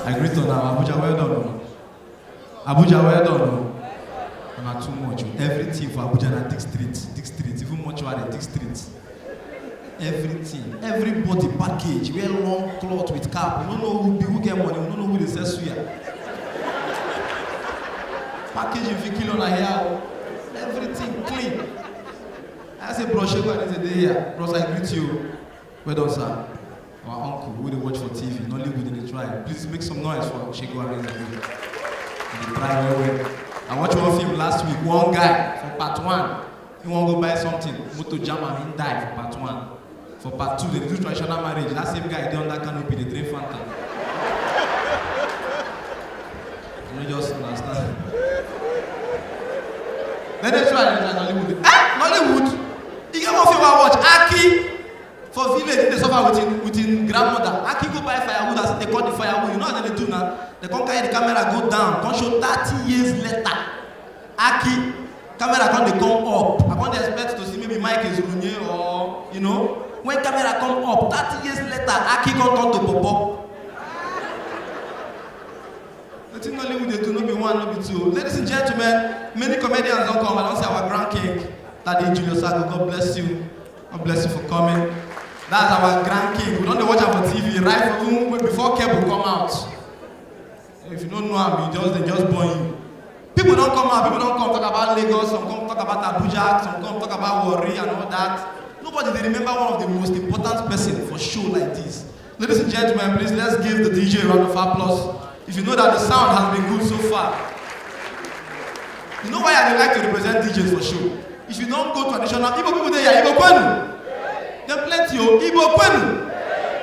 I greet on now. Abuja, well done. Abuja, well done. I'm not too much. Everything for Abuja na thick street. Even mortuary, thick street. Everything. Everybody package. Wear long cloth with cap. You don't know who get money. You don't know who they sell suya. Packaging 50 kilo na here. Everything clean. I say, bro, Shego, I say, here. Bros, I greet you. Well done, sir. Our uncle, who they watch for TV, not live within the tribe. Please make some noise for Shego Areza. I watched one film last week. One guy for part 1, he want to go buy something. Moto jam and he died for part 1. For part 2, they do traditional marriage. That same guy, they on that canopy, they drink Fanta. You just understand. Then they try Nollywood. Nollywood? You get one film I watch. Aki for village, they suffer within grandmother. Aki go buy firewood as they call the firewood. You know what they do now? They can't carry the camera go down. Can't show 30 years later. Aki camera can't they come up. I can't expect to see maybe Mike is Runye or you know. When camera come up, 30 years later, Aki can't come to Popo. The thing Nollywood they do not be one, not be two. Ladies and gentlemen, many comedians don't come. I don't say our grand king, Daddy Julius Agu. God bless you. God bless you for coming. That's our grand king. We don't watch him on TV right from before cable come out. If you don't know him, they just born you. People don't come out. People don't come talk about Lagos. Some come talk about Abuja. Some come talk about Warri and all that. Nobody they remember one of the most important person for show like this. Ladies and gentlemen, please let's give the DJ a round of applause. If you know that the sound has been good so far. You know why I like to represent DJs for show? If you don't go traditional, Igbo people there, Igbo Kwenu. There plenty of Igbo Kwenu.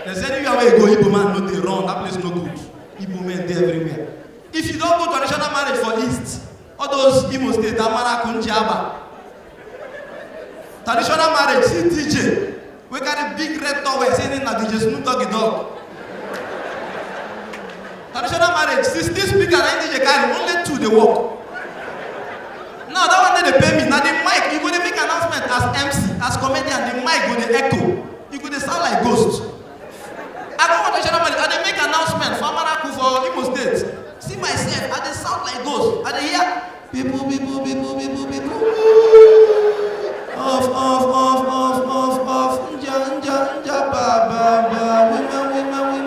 There's anywhere where you go, Igbo man, no they run. That place no good. Igbo men there everywhere. If you don't go traditional marriage for East, all those Imo State, Amara, Kunjaba. Traditional marriage, see DJ. We got a big red towel saying that DJ Snoop Doggy Dog. Traditional marriage, 16 speakers and DJ carry, only 2 they work. Now that one they pay me. Now the mic, you go to make announcement as MC, as comedian, the mic go to echo. You go to sound like ghost. I go for traditional marriage, and they make announcement for Amaraku for Imo State. See myself, and they sound like ghost. And they hear people. Off. Nja, ba.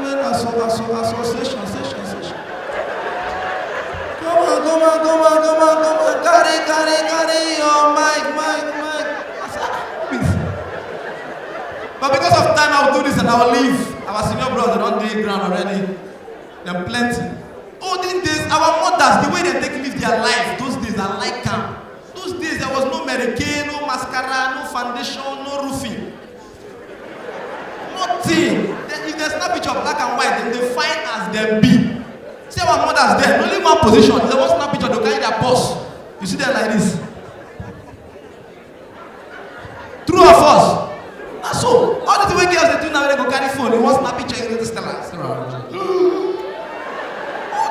Women, association. Come on. Carry your mic. But because of time, I will do this and I will leave. Our senior brother don't do ground already. They're plenty. Olden days, our mothers, the way they take live their life, those days are like camp. Those days there was no Medicaid, no mascara, no foundation, no roofing. Nothing. If they snap picture of black and white, then they fine as them be. See our mothers there, only one position. They won't snap picture, they carry their purse. You see them like this. True or false? That's so. All the way girls they do now, they go carry phone. They want snap picture, they just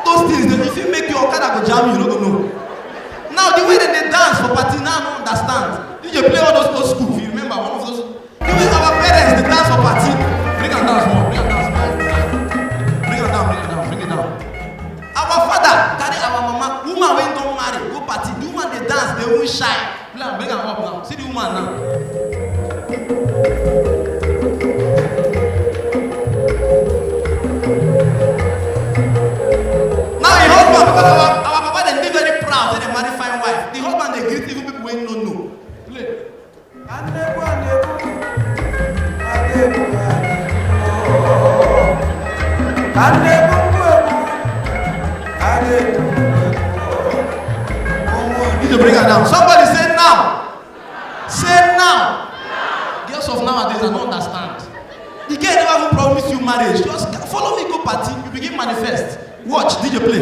those things, if you make your Okada go jam you don't know. Now the way that they dance for party now I don't understand. Did you play all those old school? If you remember one of those, the way our parents they dance for party. Bring it down small. Bring it down. Our father carry our mama, woman when don't marry, go party. The woman they dance, they won't shine. Bring her up now. See the woman now. Because our papa they be very proud that they marry fine wife. The husband they greet even people when don't know. Play. You need to bring her down. Somebody say now. Say now. Girls of nowadays I don't understand. The girl never even promise you marriage. Just follow me, go party. You begin manifest. Watch, DJ play.